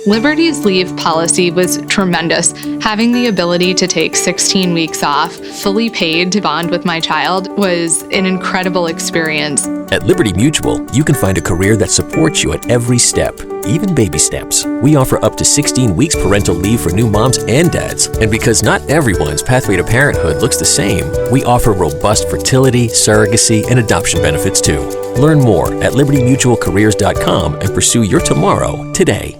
Liberty's leave policy was tremendous. Having the ability to take 16 weeks off, fully paid to bond with my child, was an incredible experience. At Liberty Mutual, you can find a career that supports you at every step, even baby steps. We offer up to 16 weeks parental leave for new moms and dads. And because not everyone's pathway to parenthood looks the same, we offer robust fertility, surrogacy, and adoption benefits too. Learn more at libertymutualcareers.com and pursue your tomorrow today.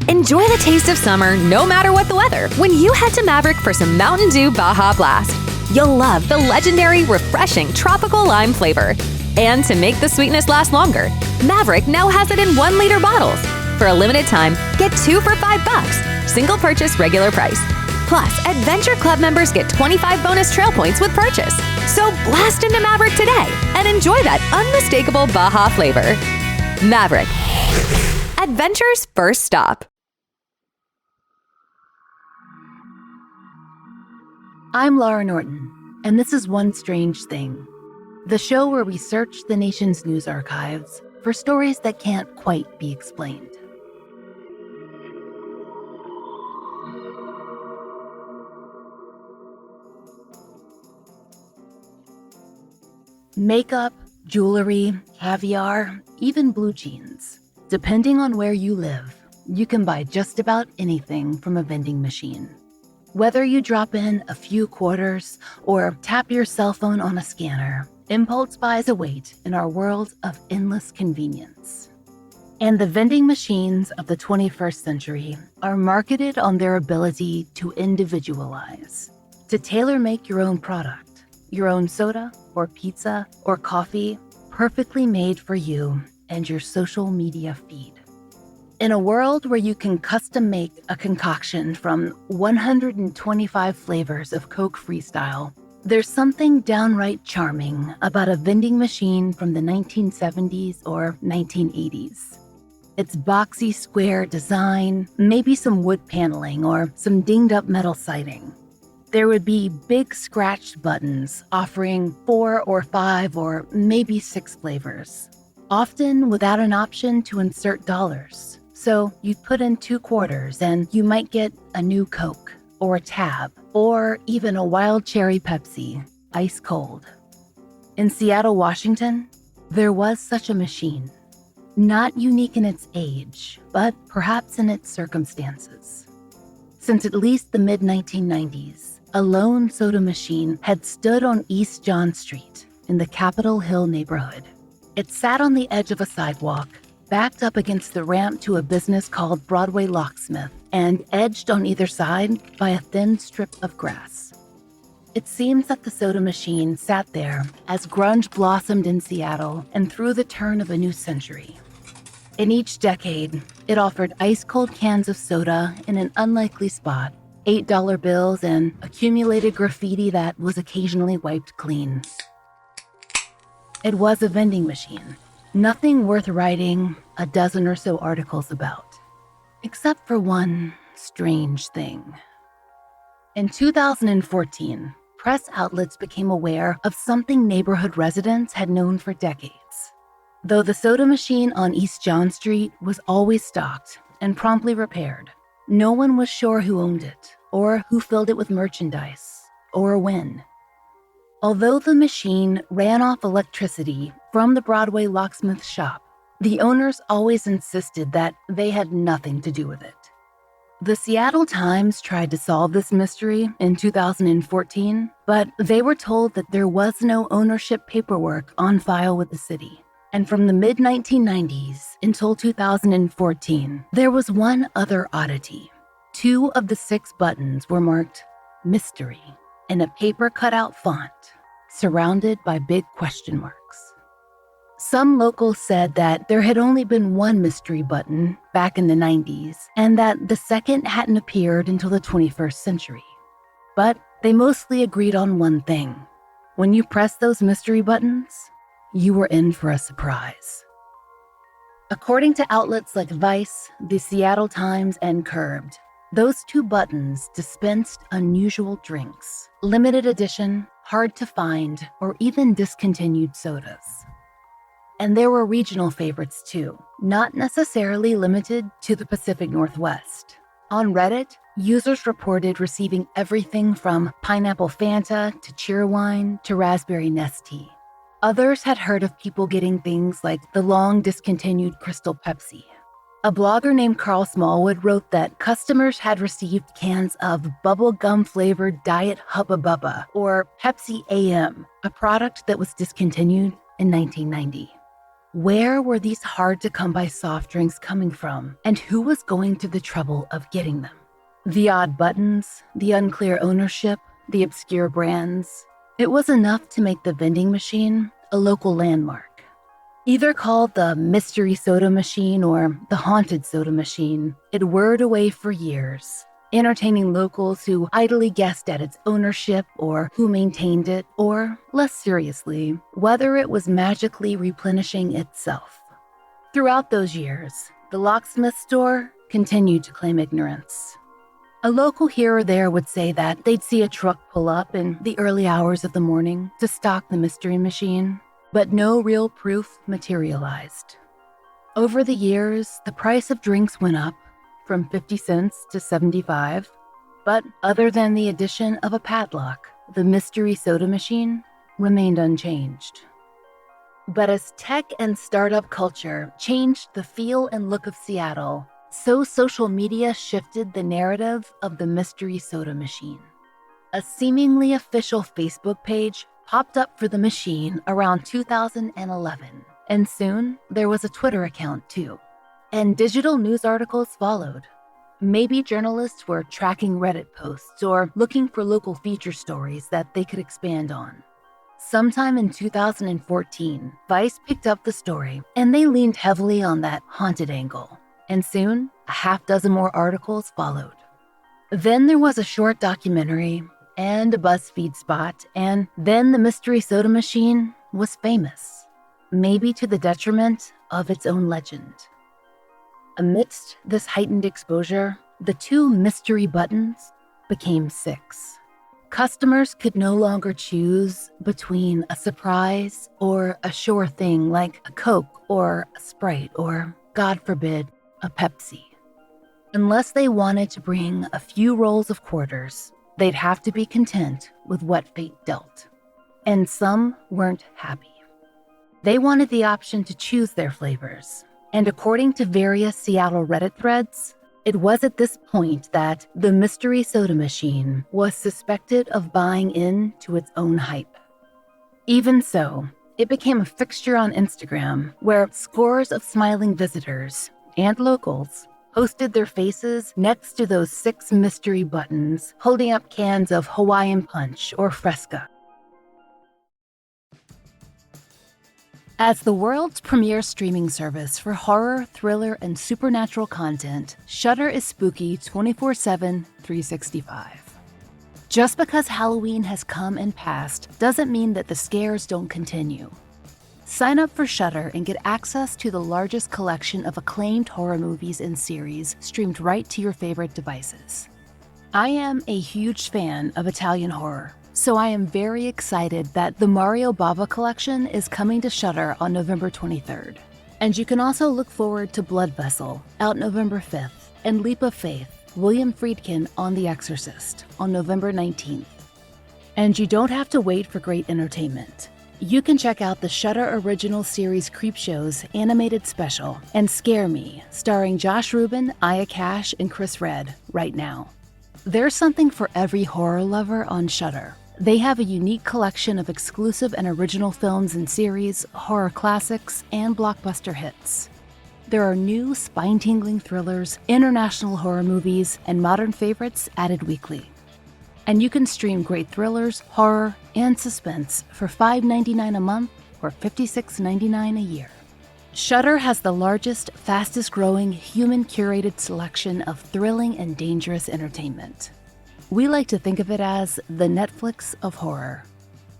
Enjoy the taste of summer no matter what the weather when you head to Maverick for some Mountain Dew Baja Blast. You'll love the legendary, refreshing tropical lime flavor. And to make the sweetness last longer, Maverick now has it in 1-liter bottles. For a limited time, get 2 for $5. Single purchase regular price. Plus, Adventure Club members get 25 bonus trail points with purchase. So blast into Maverick today and enjoy that unmistakable Baja flavor. Maverick. Adventure's first stop. I'm Laurah Norton, and this is One Strange Thing, the show where we search the nation's news archives for stories that can't quite be explained. Makeup, jewelry, caviar, even blue jeans. Depending on where you live, you can buy just about anything from a vending machine. Whether you drop in a few quarters or tap your cell phone on a scanner, impulse buys await in our world of endless convenience. And the vending machines of the 21st century are marketed on their ability to individualize, to tailor-make your own product, your own soda or pizza or coffee, perfectly made for you and your social media feed. In a world where you can custom make a concoction from 125 flavors of Coke Freestyle, there's something downright charming about a vending machine from the 1970s or 1980s. Its boxy square design, maybe some wood paneling or some dinged up metal siding. There would be big scratched buttons offering 4 or 5 or maybe 6 flavors, often without an option to insert dollars. So you'd put in 2 quarters and you might get a new Coke or a Tab or even a wild cherry Pepsi, ice cold. In Seattle, Washington, there was such a machine, not unique in its age, but perhaps in its circumstances. Since at least the mid-1990s, a lone soda machine had stood on East John Street in the Capitol Hill neighborhood. It sat on the edge of a sidewalk, backed up against the ramp to a business called Broadway Locksmith, and edged on either side by a thin strip of grass. It seems that the soda machine sat there as grunge blossomed in Seattle and through the turn of a new century. In each decade, it offered ice-cold cans of soda in an unlikely spot, $8 bills, and accumulated graffiti that was occasionally wiped clean. It was a vending machine. Nothing worth writing a dozen or so articles about, except for one strange thing. In 2014, press outlets became aware of something neighborhood residents had known for decades. Though the soda machine on East John Street was always stocked and promptly repaired, no one was sure who owned it, or who filled it with merchandise, or when. Although the machine ran off electricity from the Broadway Locksmith shop, the owners always insisted that they had nothing to do with it. The Seattle Times tried to solve this mystery in 2014, but they were told that there was no ownership paperwork on file with the city. And from the mid-1990s until 2014, there was one other oddity. 2 of the 6 buttons were marked mystery in a paper cutout font, surrounded by big question marks. Some locals said that there had only been one mystery button back in the 90s, and that the second hadn't appeared until the 21st century. But they mostly agreed on one thing. When you pressed those mystery buttons, you were in for a surprise. According to outlets like Vice, the Seattle Times, and Curbed, those 2 buttons dispensed unusual drinks, limited edition, hard to find, or even discontinued sodas. And there were regional favorites too, not necessarily limited to the Pacific Northwest. On Reddit, users reported receiving everything from pineapple Fanta to cheerwine to raspberry Nestea. Others had heard of people getting things like the long-discontinued Crystal Pepsi. A blogger named Carl Smallwood wrote that customers had received cans of bubblegum-flavored Diet Hubba Bubba, or Pepsi AM, a product that was discontinued in 1990. Where were these hard-to-come-by soft drinks coming from, and who was going to the trouble of getting them? The odd buttons, the unclear ownership, the obscure brands. It was enough to make the vending machine a local landmark. Either called the mystery soda machine or the haunted soda machine, it whirred away for years, entertaining locals who idly guessed at its ownership or who maintained it, or, less seriously, whether it was magically replenishing itself. Throughout those years, the locksmith store continued to claim ignorance. A local here or there would say that they'd see a truck pull up in the early hours of the morning to stock the mystery machine, but no real proof materialized. Over the years, the price of drinks went up from 50 cents to 75, but other than the addition of a padlock, the mystery soda machine remained unchanged. But as tech and startup culture changed the feel and look of Seattle, so social media shifted the narrative of the mystery soda machine. A seemingly official Facebook page popped up for the machine around 2011, and soon there was a Twitter account too. And digital news articles followed. Maybe journalists were tracking Reddit posts or looking for local feature stories that they could expand on. Sometime in 2014, Vice picked up the story, and they leaned heavily on that haunted angle. And soon, a half dozen more articles followed. Then there was a short documentary and a BuzzFeed spot, and then the mystery soda machine was famous, maybe to the detriment of its own legend. Amidst this heightened exposure, the 2 mystery buttons became 6. Customers could no longer choose between a surprise or a sure thing like a Coke or a Sprite or, God forbid, a Pepsi. Unless they wanted to bring a few rolls of quarters, they'd have to be content with what fate dealt. And some weren't happy. They wanted the option to choose their flavors. And according to various Seattle Reddit threads, it was at this point that the mystery soda machine was suspected of buying into its own hype. Even so, it became a fixture on Instagram, where scores of smiling visitors and locals posted their faces next to those 6 mystery buttons, holding up cans of Hawaiian Punch or Fresca. As the world's premier streaming service for horror, thriller, and supernatural content, Shudder is spooky 24/7, 365. Just because Halloween has come and passed doesn't mean that the scares don't continue. Sign up for Shudder and get access to the largest collection of acclaimed horror movies and series streamed right to your favorite devices. I am a huge fan of Italian horror, so I am very excited that the Mario Bava collection is coming to Shudder on November 23rd. And you can also look forward to Blood Vessel, out November 5th, and Leap of Faith, William Friedkin on The Exorcist, on November 19th. And you don't have to wait for great entertainment. You can check out the Shudder Original Series Creepshows animated special and Scare Me, starring Josh Rubin, Aya Cash, and Chris Redd, right now. There's something for every horror lover on Shudder. They have a unique collection of exclusive and original films and series, horror classics, and blockbuster hits. There are new spine-tingling thrillers, international horror movies, and modern favorites added weekly. And you can stream great thrillers, horror, and suspense for $5.99 a month or $56.99 a year. Shudder has the largest, fastest-growing, human-curated selection of thrilling and dangerous entertainment. We like to think of it as the Netflix of horror.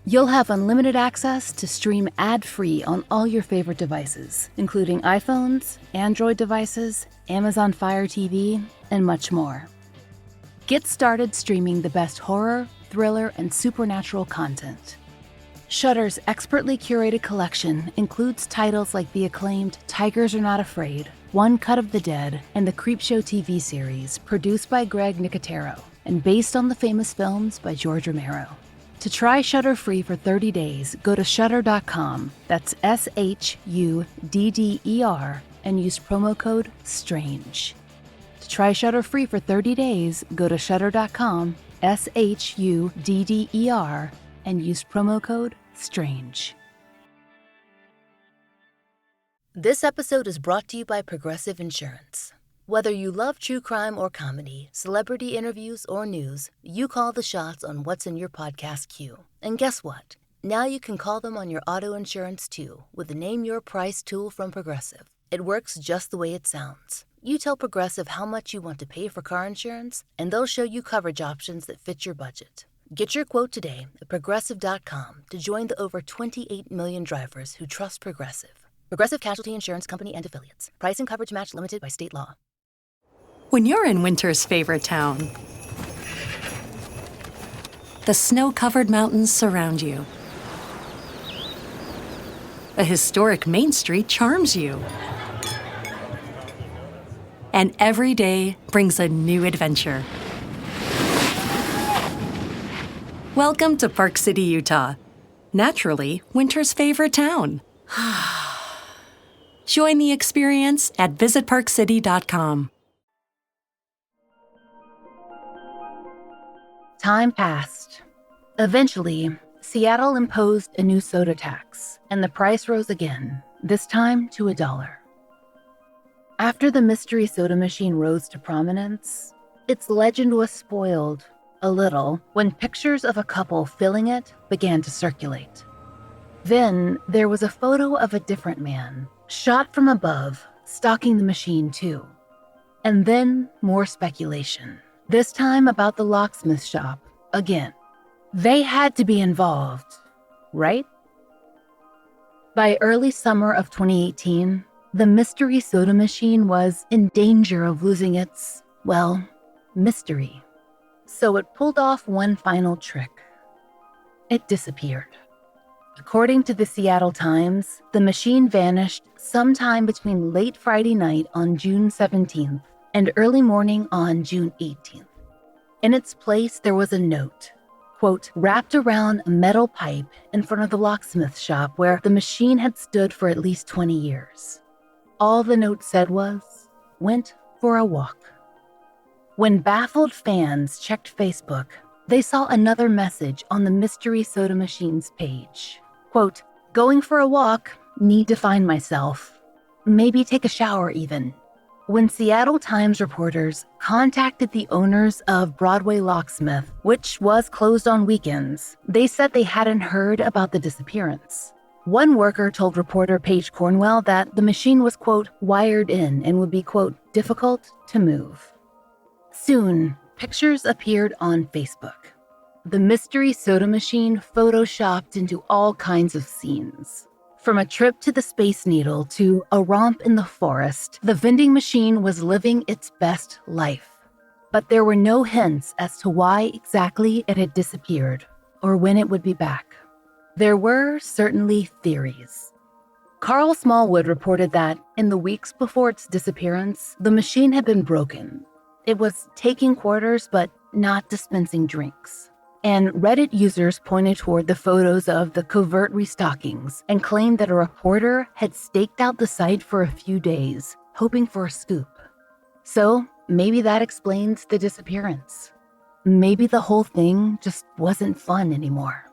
You'll have unlimited access to stream ad-free on all your favorite devices, including iPhones, Android devices, Amazon Fire TV, and much more. Get started streaming the best horror, thriller, and supernatural content. Shudder's expertly curated collection includes titles like the acclaimed Tigers Are Not Afraid, One Cut of the Dead, and the Creepshow TV series produced by Greg Nicotero and based on the famous films by George Romero. To try Shudder free for 30 days, go to shudder.com, that's SHUDDER, and use promo code STRANGE. To try Shudder free for 30 days, go to shudder.com, SHUDDER, and use promo code STRANGE. This episode is brought to you by Progressive Insurance. Whether you love true crime or comedy, celebrity interviews or news, you call the shots on what's in your podcast queue. And guess what? Now you can call them on your auto insurance too with the Name Your Price tool from Progressive. It works just the way it sounds. You tell Progressive how much you want to pay for car insurance, and they'll show you coverage options that fit your budget. Get your quote today at Progressive.com to join the over 28 million drivers who trust Progressive. Progressive Casualty Insurance Company and Affiliates. Price and coverage match limited by state law. When you're in winter's favorite town, the snow-covered mountains surround you. A historic Main Street charms you. And every day brings a new adventure. Welcome to Park City, Utah. Naturally, winter's favorite town. Join the experience at visitparkcity.com. Time passed. Eventually, Seattle imposed a new soda tax, and the price rose again, this time to $1. After the mystery soda machine rose to prominence, its legend was spoiled a little when pictures of a couple filling it began to circulate. Then there was a photo of a different man, shot from above, stalking the machine too. And then more speculation, this time about the locksmith shop again. They had to be involved, right? By early summer of 2018, the mystery soda machine was in danger of losing its, well, mystery. So it pulled off one final trick. It disappeared. According to the Seattle Times, the machine vanished sometime between late Friday night on June 17th and early morning on June 18th. In its place, there was a note, quote, wrapped around a metal pipe in front of the locksmith shop where the machine had stood for at least 20 years. All the note said was, went for a walk. When baffled fans checked Facebook, they saw another message on the mystery soda machine's page. Quote, going for a walk, need to find myself. Maybe take a shower even. When Seattle Times reporters contacted the owners of Broadway Locksmith, which was closed on weekends, they said they hadn't heard about the disappearance. One worker told reporter Paige Cornwell that the machine was, quote, wired in and would be, quote, difficult to move. Soon, pictures appeared on Facebook. The mystery soda machine photoshopped into all kinds of scenes. From a trip to the Space Needle to a romp in the forest, the vending machine was living its best life. But there were no hints as to why exactly it had disappeared or when it would be back. There were certainly theories. Carl Smallwood reported that in the weeks before its disappearance, the machine had been broken. It was taking quarters but not dispensing drinks. And Reddit users pointed toward the photos of the covert restockings and claimed that a reporter had staked out the site for a few days, hoping for a scoop. So maybe that explains the disappearance. Maybe the whole thing just wasn't fun anymore.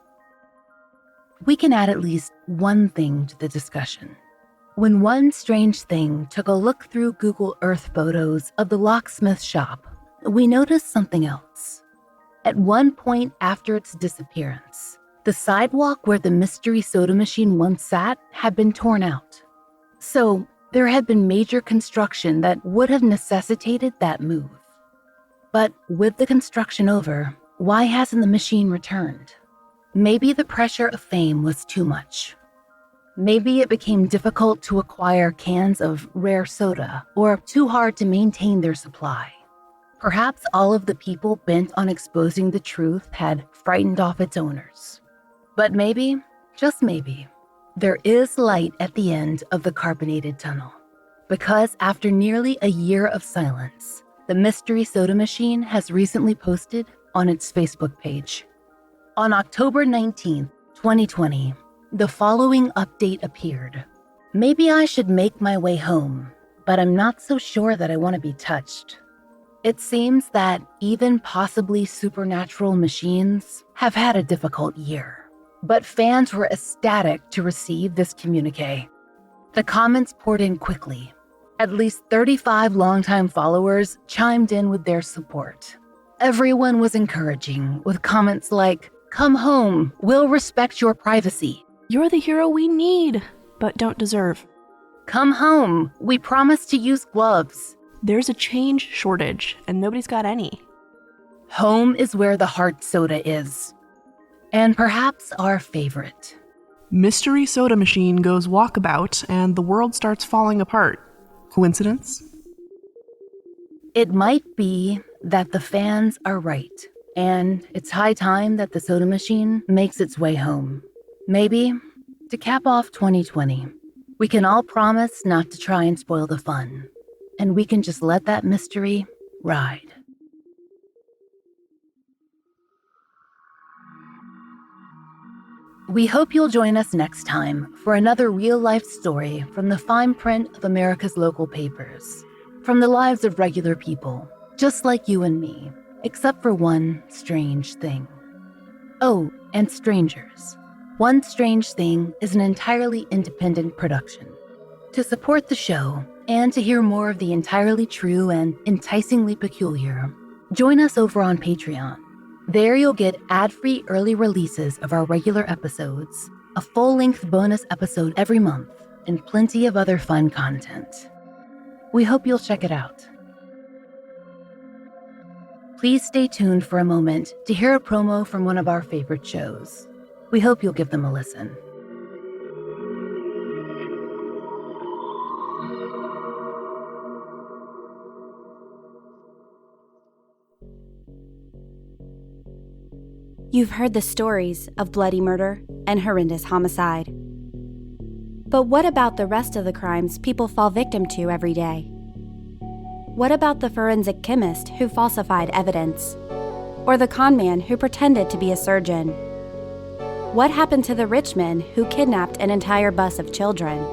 We can add at least one thing to the discussion. When one strange thing took a look through Google Earth photos of the locksmith shop, we noticed something else. At one point after its disappearance, the sidewalk where the mystery soda machine once sat had been torn out. So there had been major construction that would have necessitated that move. But with the construction over, why hasn't the machine returned? Maybe the pressure of fame was too much. Maybe it became difficult to acquire cans of rare soda or too hard to maintain their supply. Perhaps all of the people bent on exposing the truth had frightened off its owners. But maybe just maybe, there is light at the end of the carbonated tunnel. Because after nearly a year of silence, the Mystery Soda Machine has recently posted on its Facebook page. On October 19th, 2020, the following update appeared. Maybe I should make my way home, but I'm not so sure that I want to be touched. It seems that even possibly supernatural machines have had a difficult year, but fans were ecstatic to receive this communique. The comments poured in quickly. At least 35 longtime followers chimed in with their support. Everyone was encouraging, with comments like, "Come home, we'll respect your privacy." "You're the hero we need, but don't deserve." "Come home, we promise to use gloves." "There's a change shortage, and nobody's got any." "Home is where the heart soda is." And perhaps our favorite. Mystery Soda Machine goes walkabout, and the world starts falling apart. Coincidence? It might be that the fans are right, and it's high time that the soda machine makes its way home. Maybe, to cap off 2020, we can all promise not to try and spoil the fun, and we can just let that mystery ride. We hope you'll join us next time for another real-life story from the fine print of America's local papers, from the lives of regular people, just like you and me, except for one strange thing. Oh, and strangers. One Strange Thing is an entirely independent production. To support the show, and to hear more of the entirely true and enticingly peculiar, join us over on Patreon. There you'll get ad-free early releases of our regular episodes, a full-length bonus episode every month, and plenty of other fun content. We hope you'll check it out. Please stay tuned for a moment to hear a promo from one of our favorite shows. We hope you'll give them a listen. You've heard the stories of bloody murder and horrendous homicide. But what about the rest of the crimes people fall victim to every day? What about the forensic chemist who falsified evidence? Or the con man who pretended to be a surgeon? What happened to the rich men who kidnapped an entire bus of children?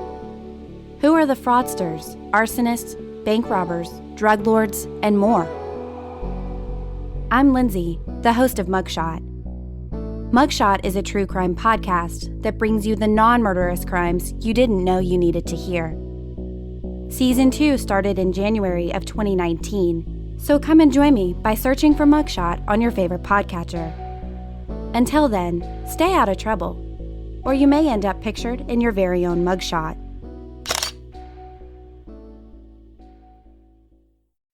Who are the fraudsters, arsonists, bank robbers, drug lords, and more? I'm Lindsay, the host of Mugshot. Mugshot is a true crime podcast that brings you the non-murderous crimes you didn't know you needed to hear. Season 2 started in January of 2019, so come and join me by searching for Mugshot on your favorite podcatcher. Until then, stay out of trouble, or you may end up pictured in your very own mugshot.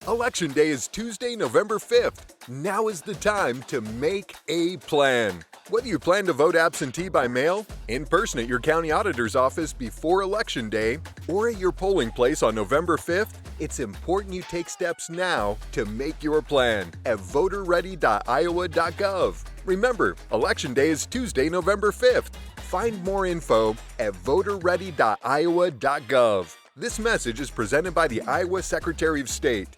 Election Day is Tuesday, November 5th. Now is the time to make a plan. Whether you plan to vote absentee by mail, in person at your county auditor's office before Election Day, or at your polling place on November 5th, it's important you take steps now to make your plan at voterready.iowa.gov. Remember, Election Day is Tuesday, November 5th. Find more info at voterready.iowa.gov. This message is presented by the Iowa Secretary of State.